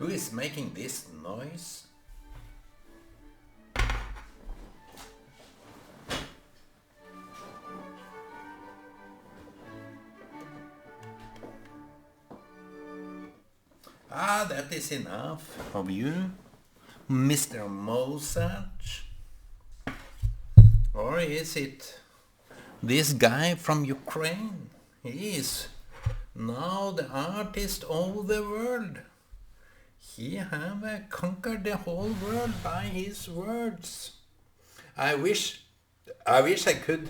Who is making this noise? Ah, that is enough of you, Mr. Mozart. Or is it this guy from Ukraine? He is now the artist of the world. He have conquered the whole world by his words. I wish I could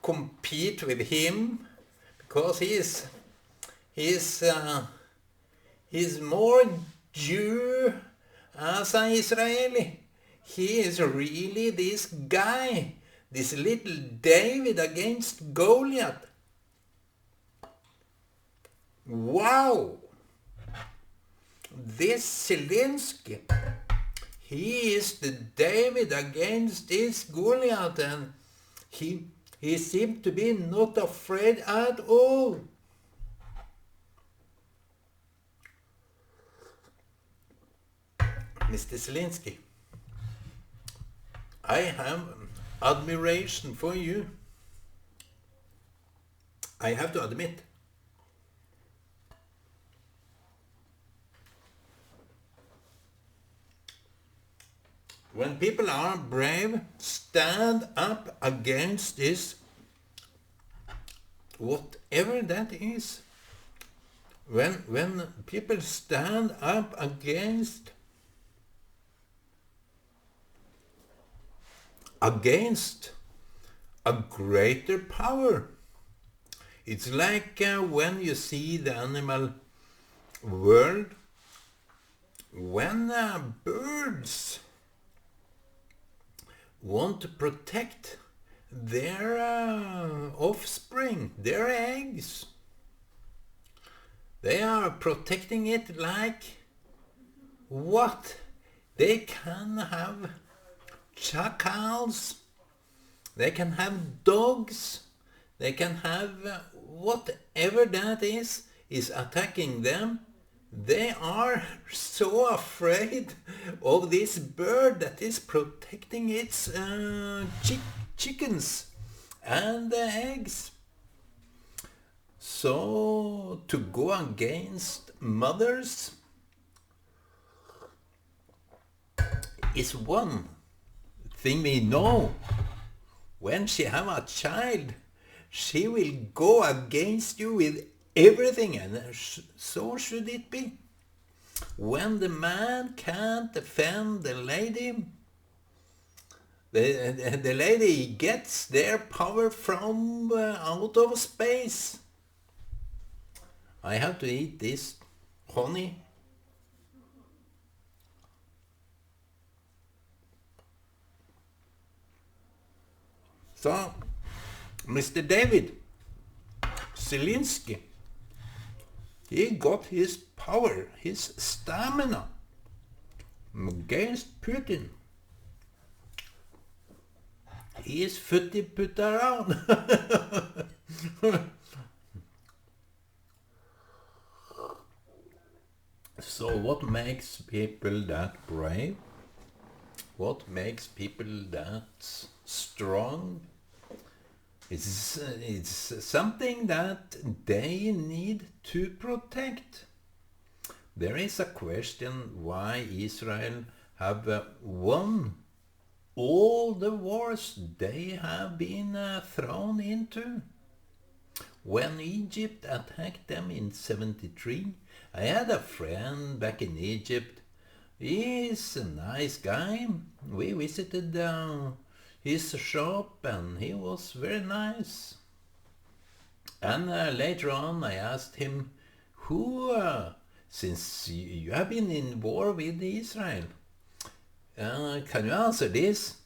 compete with him, because he's more Jew as an Israeli. He is really this guy, this little David against Goliath. Wow! This Zelensky, he is the David against this Goliath, and he seemed to be not afraid at all. Mr. Zelensky, I have admiration for you. I have to admit. When people are brave, stand up against this, whatever that is. When people stand up against a greater power. It's like when you see the animal world, when birds want to protect their offspring, their eggs. They are protecting it like what? They can have chacals, they can have dogs, they can have whatever that is attacking them. They are so afraid of this bird that is protecting its chickens and the eggs. So to go against mothers is one thing we know. When she have a child, she will go against you with everything, and so should it be. When the man can't defend the lady, the lady gets their power from out of space. I have to eat this honey. So, Mr. David Zelensky, he got his power, his stamina against Putin. He is footy put around. So what makes people that brave? What makes people that strong? It's something that they need to protect. There is a question why Israel have won all the wars they have been thrown into. When Egypt attacked them in 73, I had a friend back in Egypt. He's a nice guy. We visited his shop and he was very nice. And later on I asked him, since you have been in war with Israel, can you answer this?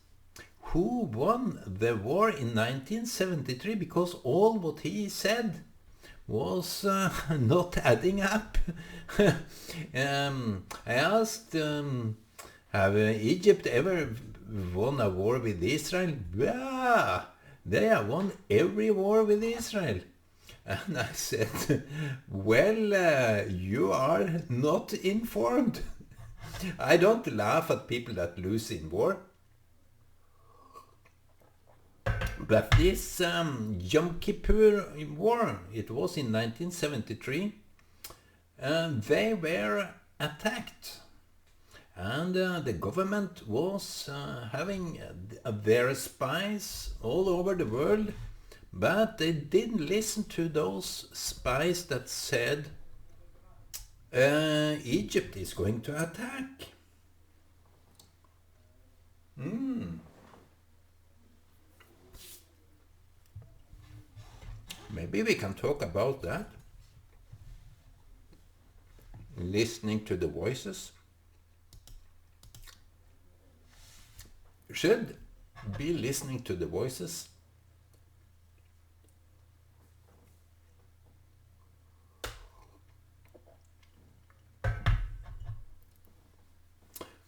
Who won the war in 1973? Because all what he said was not adding up. I asked, have Egypt ever won a war with Israel? Yeah, they have won every war with Israel. And I said, well, you are not informed. I don't laugh at people that lose in war. But this Yom Kippur war, it was in 1973, they were attacked. And the government was having their spies all over the world, but they didn't listen to those spies that said Egypt is going to attack. Maybe we can talk about that. Listening to the voices. Should be listening to the voices.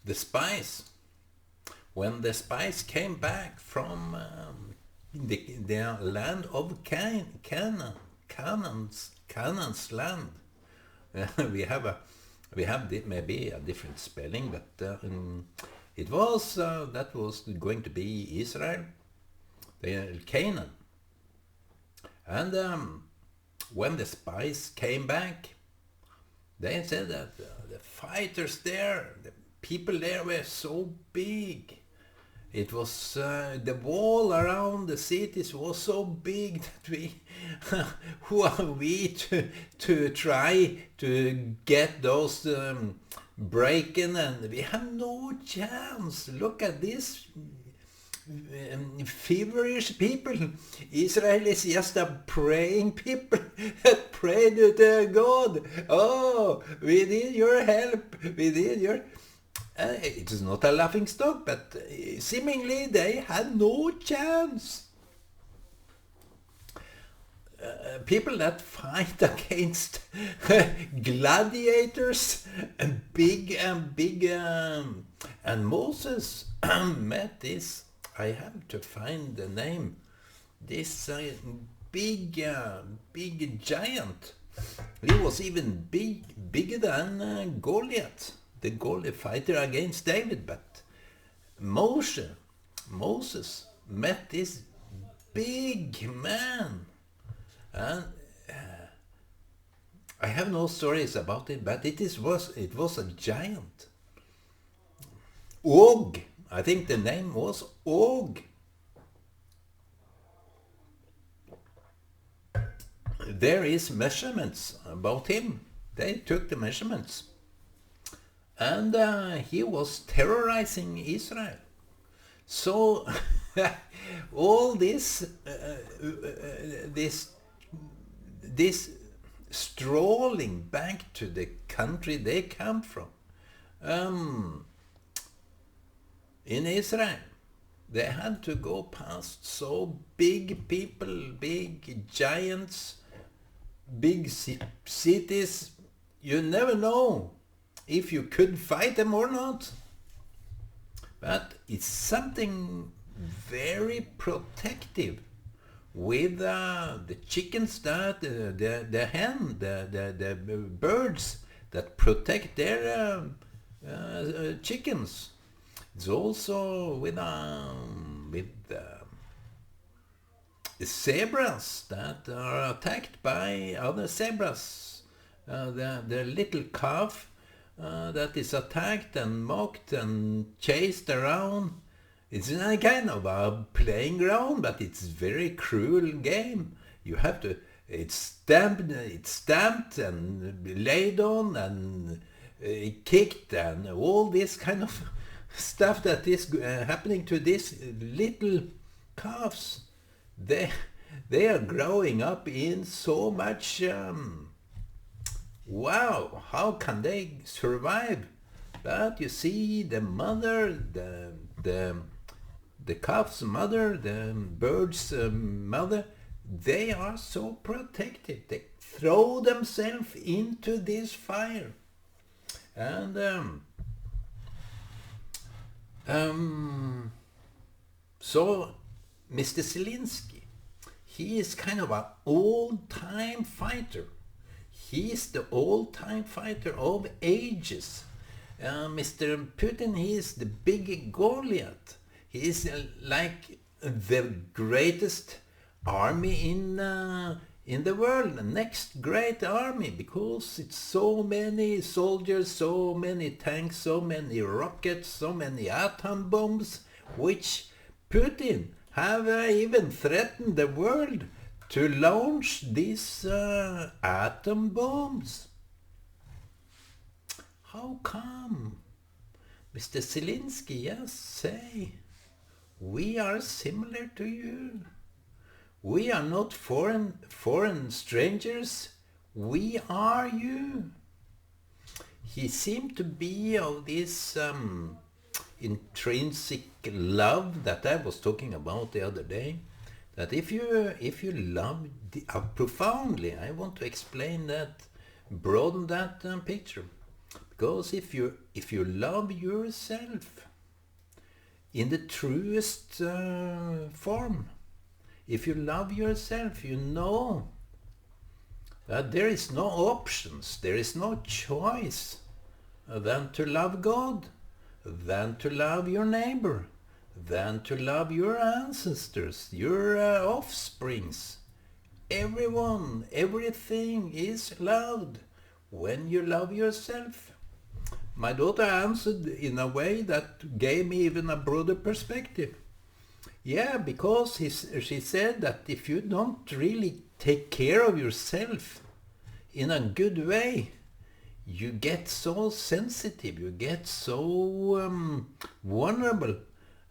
The spies, when the spies came back from the land of Canaan's land, we have maybe a different spelling, but it was that was going to be Israel, Canaan, and when the spies came back, they said that the fighters there, the people there were so big. It was the wall around the cities was so big that we, who are we to try to get those breaking, and we have no chance. Look at this feverish people. Israel is just a praying people that pray to their God. Oh, we need your help. We need your... it is not a laughing stock, but seemingly they had no chance. People that fight against gladiators, big, and Moses met this. I have to find the name. This big giant. He was even bigger than Goliath, the Goliath fighter against David. But Moses met this big man, and I have no stories about it, but it was a giant. Og, I think the name was Og. There is measurements about him. They took the measurements. And he was terrorizing Israel. So all this strolling back to the country they come from, in Israel, they had to go past so big people, big giants, big cities. You never know if you could fight them or not. But it's something very protective with the chickens, that the hen, the birds that protect their chickens. It's also with zebras that are attacked by other zebras. The little calf that is attacked and mocked and chased around. It's a kind of a playing ground, but it's very cruel game. You have to, it's stamped and laid on and kicked and all this kind of stuff that is happening to these little calves. They are growing up in so much... wow, how can they survive? But you see, the mother, the calf's mother, the bird's mother, they are so protected. They throw themselves into this fire. And so Mr. Zelensky, he is kind of an old-time fighter. He is the old-time fighter of ages. Mr. Putin, he is the big Goliath. He is like the greatest army in the world, the next great army, because it's so many soldiers, so many tanks, so many rockets, so many atom bombs, which Putin have even threatened the world to launch these atom bombs. How come? Mr. Zelensky, yes, say, we are similar to you. We are not foreign strangers. We are you. He seemed to be of this intrinsic love that I was talking about the other day. That if you love profoundly, I want to explain that, broaden that picture. Because if you love yourself in the truest form, if you love yourself, you know that there is no options, there is no choice than to love God, than to love your neighbor, than to love your ancestors, your offsprings. Everyone, everything is loved when you love yourself. My daughter answered in a way that gave me even a broader perspective. Yeah, because she said that if you don't really take care of yourself in a good way, you get so sensitive, you get so vulnerable,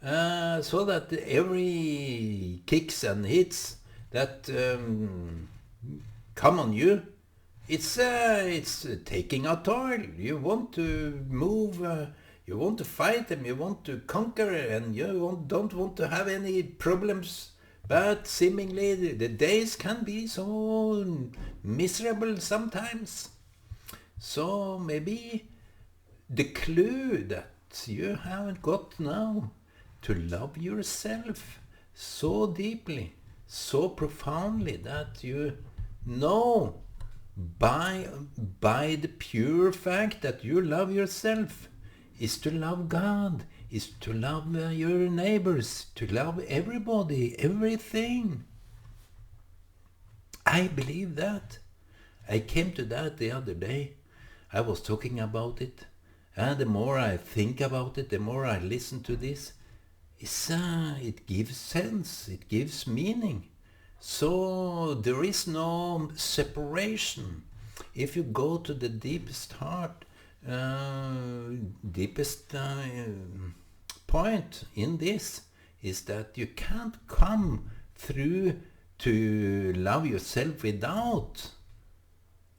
so that every kicks and hits that come on you, it's taking a toll. You want to move, you want to fight them, you want to conquer, and you don't want to have any problems. But seemingly the days can be so miserable sometimes. So maybe the clue that you haven't got now to love yourself so deeply, so profoundly, that you know by the pure fact that you love yourself is to love God, is to love your neighbors, to love everybody, everything. I believe that. I came to that the other day. I was talking about it, and the more I think about it, the more I listen to this, it gives sense, it gives meaning. So there is no separation. If you go to the deepest heart, deepest point in this is that you can't come through to love yourself without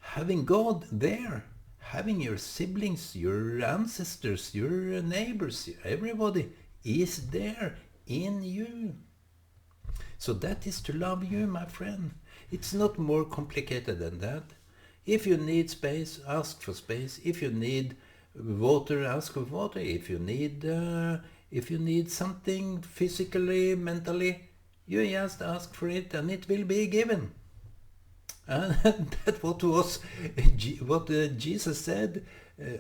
having God there, having your siblings, your ancestors, your neighbors, everybody is there in you. So that is to love you, my friend. It's not more complicated than that. If you need space, ask for space. If you need water, ask for water. If you need something physically, mentally, you just ask for it and it will be given. And that's what Jesus said.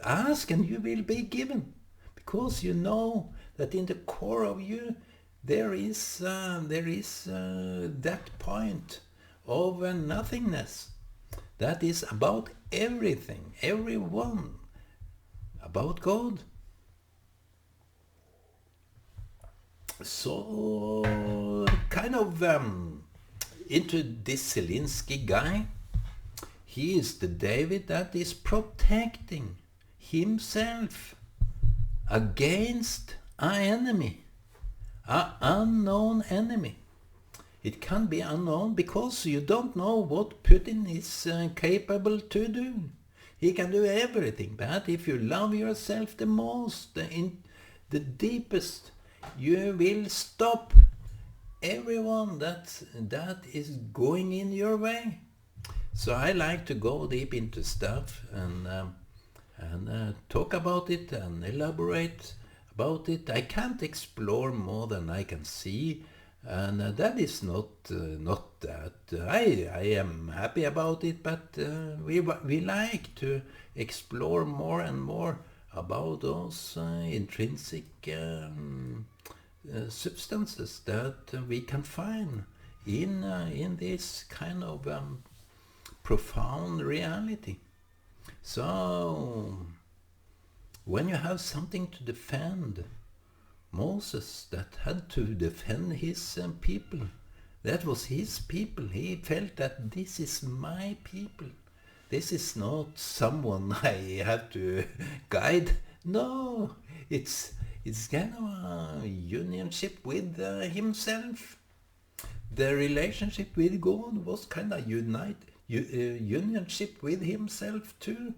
Ask and you will be given. Because you know that in the core of you there is that point of nothingness that is about everything, everyone, about God. So kind of into this Zelensky guy, he is the David that is protecting himself against an enemy. An unknown enemy. It can be unknown because you don't know what Putin is capable to do. He can do everything, but if you love yourself the most, in the deepest, you will stop everyone that is going in your way. So I like to go deep into stuff and talk about it and elaborate about it. I can't explore more than I can see, And that is not that I am happy about it, but we like to explore more and more about those intrinsic substances that we can find in this kind of profound reality. So when you have something to defend, Moses that had to defend his people, that was his people. He felt that this is my people. This is not someone I have to guide. No, it's kind of a unionship with himself. The relationship with God was kind of unionship with himself too.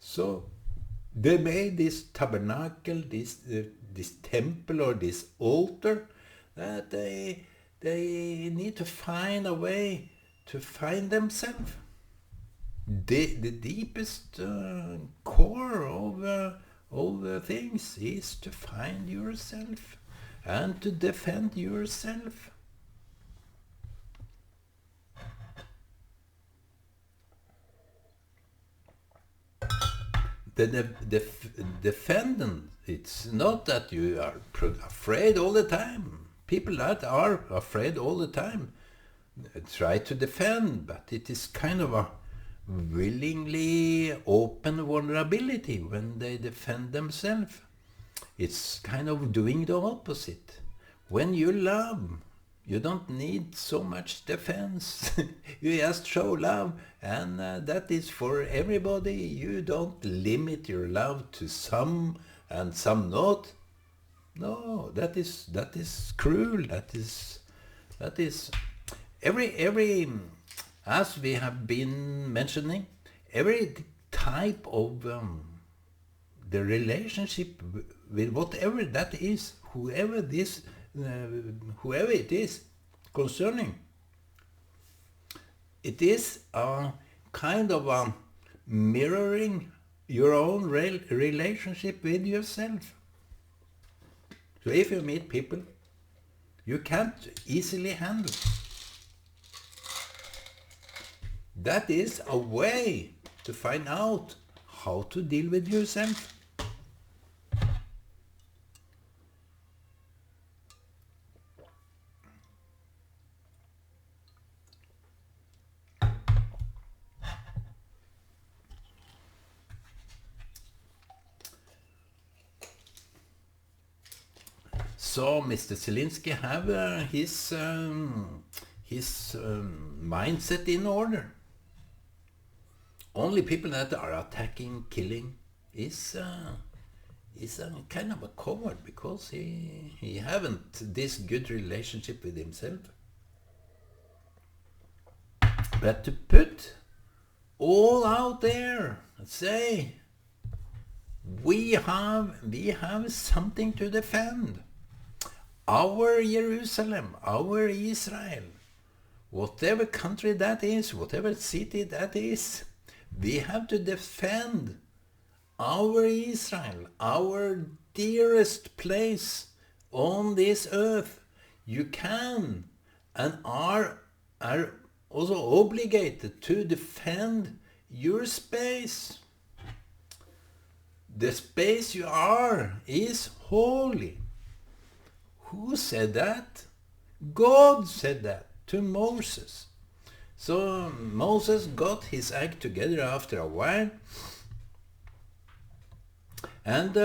So they made this tabernacle, this temple or this altar, that they need to find a way to find themselves. The deepest core of things is to find yourself and to defend yourself. The defendant, it's not that you are afraid all the time. People that are afraid all the time try to defend, but it is kind of a willingly open vulnerability when they defend themselves. It's kind of doing the opposite. When you love, you don't need so much defense. You just show love, and that is for everybody. You don't limit your love to some and some not. No, that is cruel. That is every as we have been mentioning, every type of the relationship with whatever that is, whoever it is concerning, it is a kind of a mirroring your own relationship with yourself. So if you meet people you can't easily handle, that is a way to find out how to deal with yourself. So Mr. Zelinsky have his mindset in order. Only people that are attacking, killing, is a kind of a coward, because he haven't this good relationship with himself. But to put all out there and say, we have something to defend. Our Jerusalem, our Israel, whatever country that is, whatever city that is, we have to defend our Israel, our dearest place on this earth. You can and are also obligated to defend your space. The space you are is holy. Who said that? God said that to Moses. So Moses got his act together after a while, and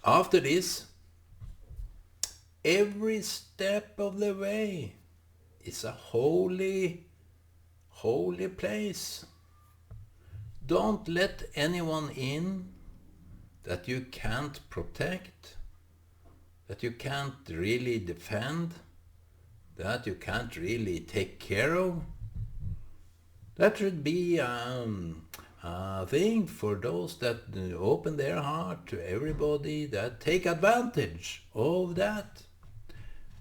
after this, every step of the way is a holy place. Don't let anyone in that you can't protect, that you can't really defend, that you can't really take care of. That should be a thing for those that open their heart to everybody, that take advantage of that.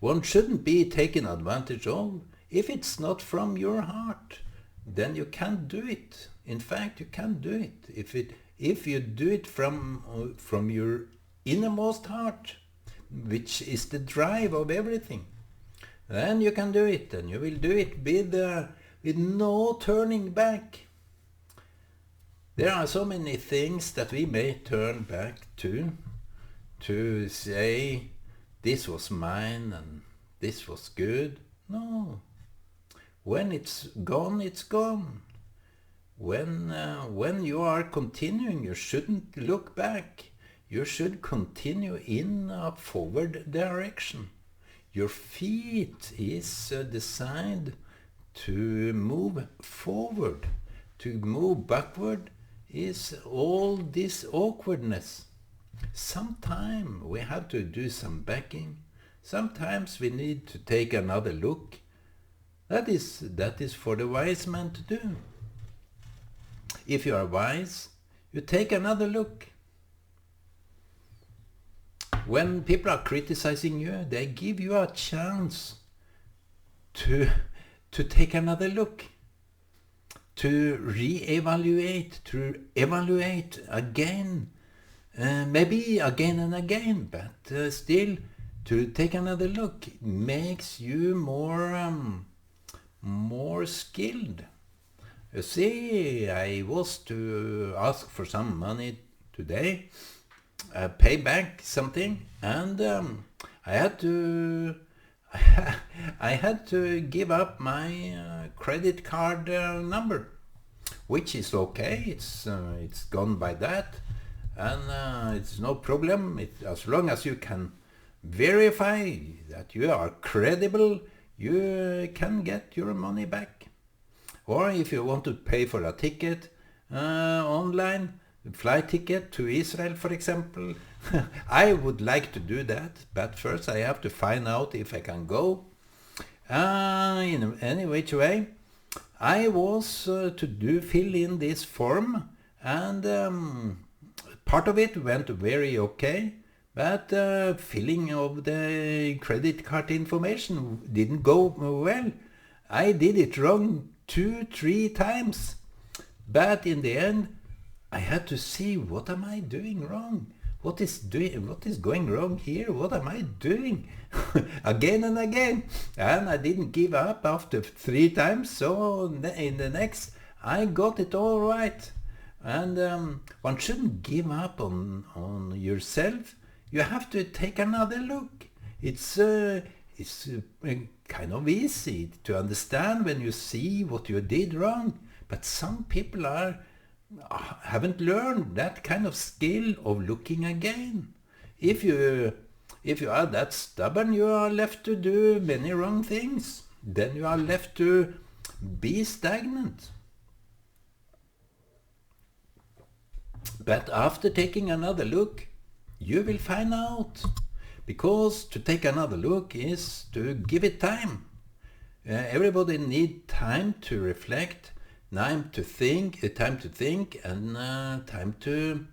One shouldn't be taken advantage of. If it's not from your heart, then you can't do it. In fact, you can't do it. If you do it from your innermost heart, which is the drive of everything, then you can do it, and you will do it with no turning back. There are so many things that we may turn back to say, this was mine and this was good. No. When it's gone, it's gone. When you are continuing, you shouldn't look back. You should continue in a forward direction. Your feet is designed to move forward. To move backward is all this awkwardness. Sometimes we have to do some backing. Sometimes we need to take another look. That is for the wise man to do. If you are wise, you take another look. When people are criticizing you, they give you a chance to take another look, to re-evaluate, to evaluate again, maybe again and again, but still to take another look makes you more skilled. You see, I was to ask for some money today, pay back something, and I had to give up my credit card number, which is okay. It's gone by that, and it's no problem. As long as you can verify that you are credible, you can get your money back. Or if you want to pay for a ticket online, flight ticket to Israel, for example, I would like to do that, but first I have to find out if I can go. In any which way, I was to fill in this form, and part of it went very okay, but filling of the credit card information didn't go well. I did it wrong 2-3 times, but in the end I had to see, what am I doing wrong? What is going wrong here? What am I doing? Again and again. And I didn't give up after 3 times, so in the next I got it all right. And one shouldn't give up on yourself. You have to take another look. It's kind of easy to understand when you see what you did wrong, but some people haven't learned that kind of skill of looking again. If you are that stubborn, you are left to do many wrong things. Then you are left to be stagnant. But after taking another look, you will find out. Because to take another look is to give it time. Everybody needs time to reflect, time to think, and time to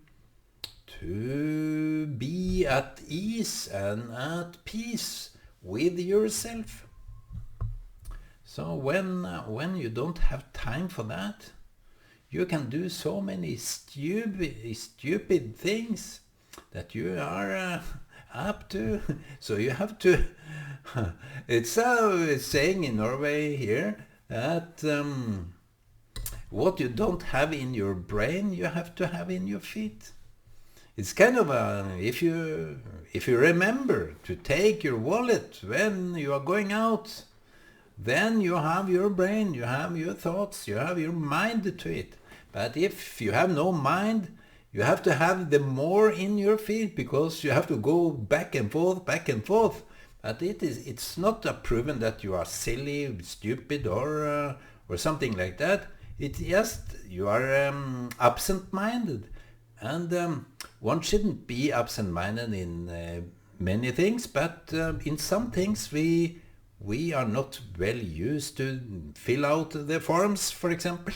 be at ease and at peace with yourself. So when you don't have time for that, you can do so many stupid things that you are up to. So you have to it's a saying in Norway here that what you don't have in your brain, you have to have in your feet. It's kind of if you remember to take your wallet when you are going out, then you have your brain, you have your thoughts, you have your mind to it. But if you have no mind, you have to have the more in your feet, because you have to go back and forth. But it's not proven that you are silly, stupid, or something like that. It's just you are absent-minded, and one shouldn't be absent-minded in many things, but in some things we are not well used to fill out the forms, for example.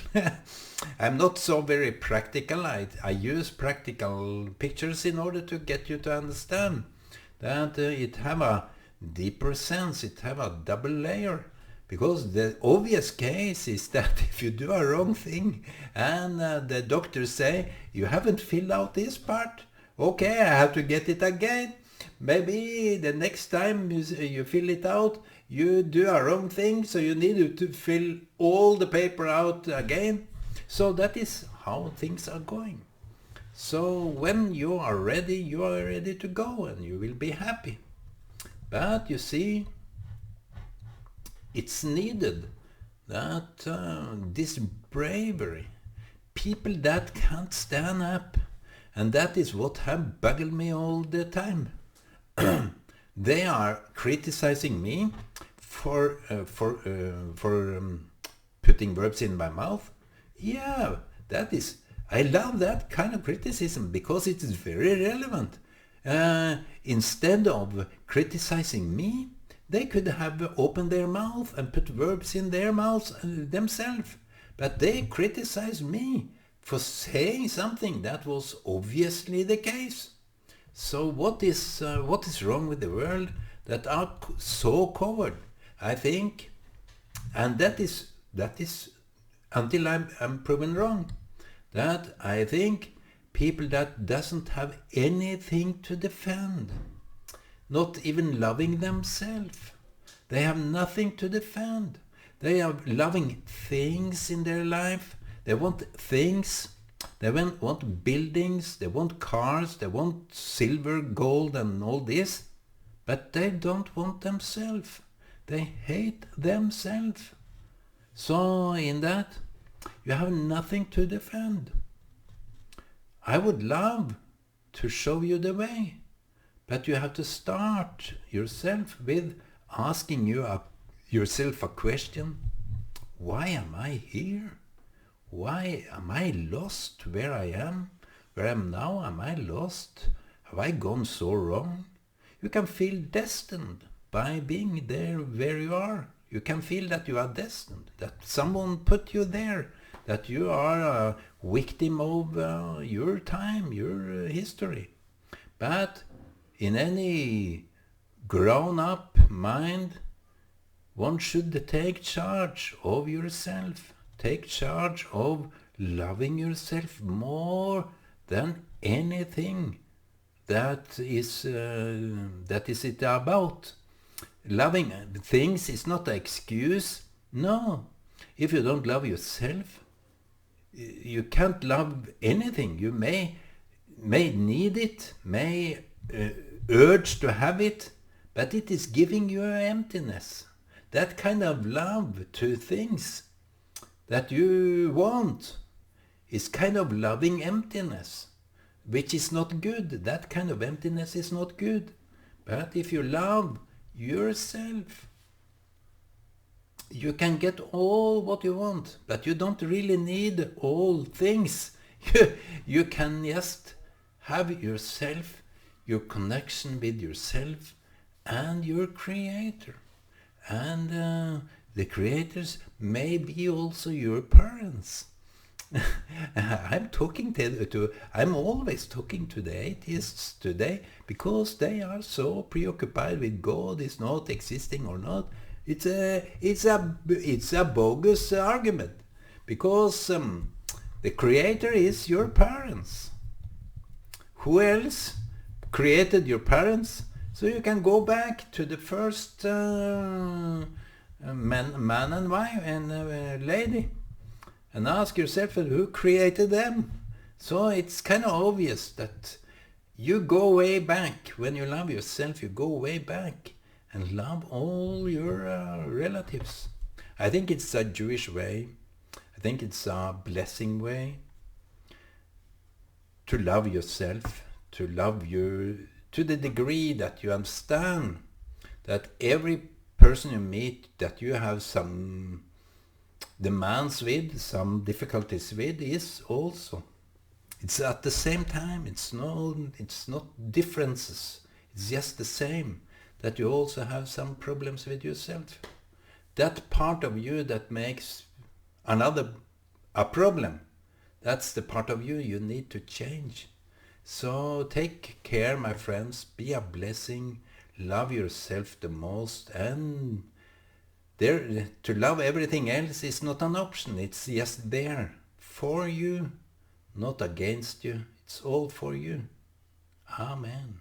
I'm not so very practical. I use practical pictures in order to get you to understand that it have a deeper sense, it have a double layer. Because the obvious case is that if you do a wrong thing and the doctors say, you haven't filled out this part, okay, I have to get it again. Maybe the next time you fill it out, you do a wrong thing, so you need to fill all the paper out again. So that is how things are going. So when you are ready to go, and you will be happy. But you see, it's needed that this bravery, people that can't stand up, and that is what have buggled me all the time. They are criticizing me for putting verbs in my mouth. Yeah, that is. I love that kind of criticism because it is very relevant. Instead of criticizing me, they could have opened their mouth and put verbs in their mouths themselves. But they criticize me for saying something that was obviously the case. So what is wrong with the world that are so covered? I think, and that is until I'm proven wrong, that I think people that doesn't have anything to defend, not even loving themselves, they have nothing to defend. They are loving things in their life. They want things. They want buildings. They want cars. They want silver, gold, and all this. But they don't want themselves. They hate themselves. So in that, you have nothing to defend. I would love to show you the way, but you have to start yourself with asking yourself a question. Why am I here? Why am I lost where I am? Where I am now? Am I lost? Have I gone so wrong? You can feel destined by being there where you are. You can feel that you are destined, that someone put you there, that you are a victim of your time, your history. But in any grown-up mind, one should take charge of yourself. Take charge of loving yourself more than anything that is it about. Loving things is not an excuse. No. If you don't love yourself, you can't love anything. You may need it, may urge to have it, but it is giving you emptiness. That kind of love to things that you want is kind of loving emptiness, which is not good. That kind of emptiness is not good. But if you love yourself, you can get all what you want, but you don't really need all things. You can just have yourself, your connection with yourself and your creator. And the creators may be also your parents. I'm always talking to the atheists today because they are so preoccupied with God is not existing or not. It's a bogus argument because the creator is your parents. Who else created your parents? So you can go back to the first man and wife and lady and ask yourself who created them. So it's kind of obvious that you go way back. When you love yourself, you go way back and love all your relatives. I think it's a Jewish way. I think it's a blessing way to love yourself, to love you to the degree that you understand that every person you meet that you have some demands with, some difficulties with, is also. It's at the same time. It's not differences. It's just the same. That you also have some problems with yourself. That part of you that makes another a problem, that's the part of you you need to change. So take care, my friends. Be a blessing. Love yourself the most. And to love everything else is not an option. It's just there for you, not against you. It's all for you. Amen.